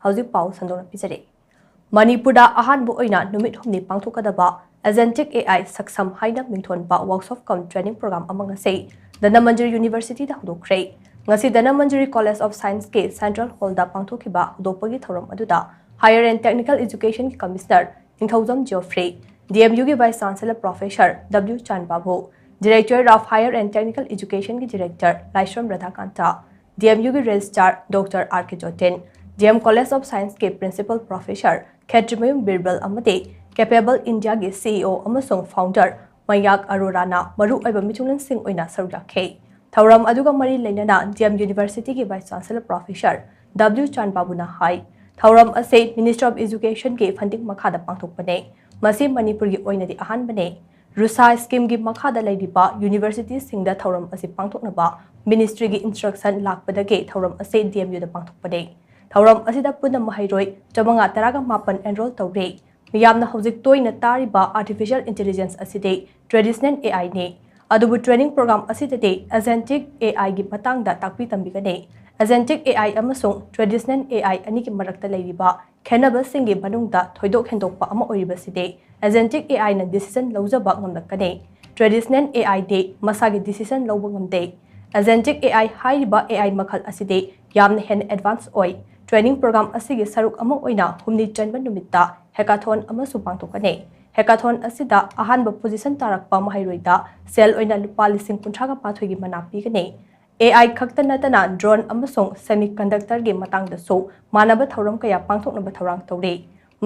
hauzik pau sandona pizare Manipura ahanbu oina numit humni pangthokadaba Agentic AI Saksham haina mingthonba workshop cum training program among sei Dana Manjari University da hudokre ngasi Dana Manjari College of Science ke Central Hall da pangthokiba hudopagi thoram aduda Higher and Technical Education Commissioner Ingthauzam Geoffrey DMU ki Vice Chancellor Professor W Chan Babu Director of Higher and Technical Education ki Director Laishram Radhakanta DMU ki Registrar Dr. R.K. Jotin DM College of Science ke Principal Professor Khetrimayum Birbal amade Capable India ki CEO amasung Founder Mayak Arorana maru aiba michunglan sing oina sarulakhe Thauram aduga mari leinana DM University ki Vice Chancellor Professor W Chan Babu na hai Thauram ase Minister of Education ke funding makhada pangthokpane masi Manipur ki oina di ahan bane Rusa scheme ki makhada laidiba University singda thauram ase pangthoknaba Ministry ki instruction lakpadage thauram ase DMU da pangthokpane Thauram asida punna mahairoi chamanga taraga mapan enroll tawre miyamna hojik toina tariba artificial intelligence aside traditional AI ne adubu training program aside agentic AI gi matangda takpi tambigane agentic AI amasung traditional AI ani ki marakta leiriba khenaba singi manungda thoidok hendokpa ama oribaside agentic AI na decision lawjaba ngamlakane traditional AI de masagi decision lawba ngamde agentic AI hairiba AI makhal aside yamna hen advance oi training program asigi saruk ama oina humni chanba numitta hackathon amasu pangthokane hackathon asida ahanba position tarakpa mahairoida sel oina lupa lising kunthraga pathoi gi mana pigane AI khakta natana drone amasung semiconductor gi matang da so manaba thoram kaya pangthoknaba thorang tawre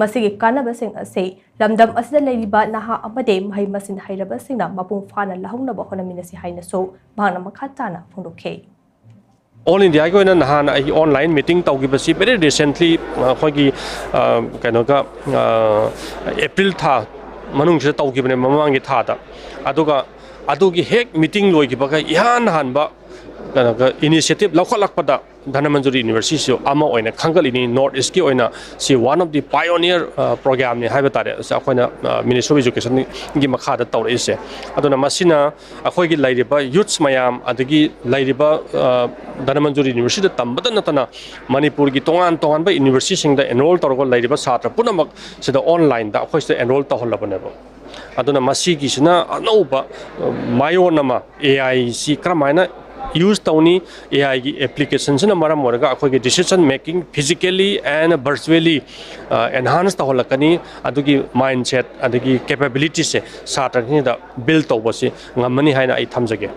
masigi kanaba sing ase lamdam asida leiriba naha amade mahai masin hairaba singna mapung fana lahaunaba honaminasi haina so bhana makha chana phongdokhe All India ko na nahan ay online meeting tawgi basi very recently khogi kanoga April tha manung se tawgi bane mamangi tha da adugi hek meeting loi gi baga ihan hanba kanoga initiative lakhalakpada Dana Manjari University so ama oina khangalini North East ki oina si one of the pioneer program ni haiba tare sa akoina Ministry of Education gi makha da tawre ise aduna masina akoi gi lairiba youths mayam adagi lairiba Dana Manjari University da tambada natana Manipur gi tongan ba university sing da enroll torgo lairiba satra punamak sida online da akoi se enroll taholabane aduna masi gi sina anoba mayonama AI si kramaina use tawni AI gi applications na maram moraga akhoi gi decision making physically and virtually enhance taholakani adugi mindset adugi capability se satra ni da build tawbasi ngamani haina ai thamjage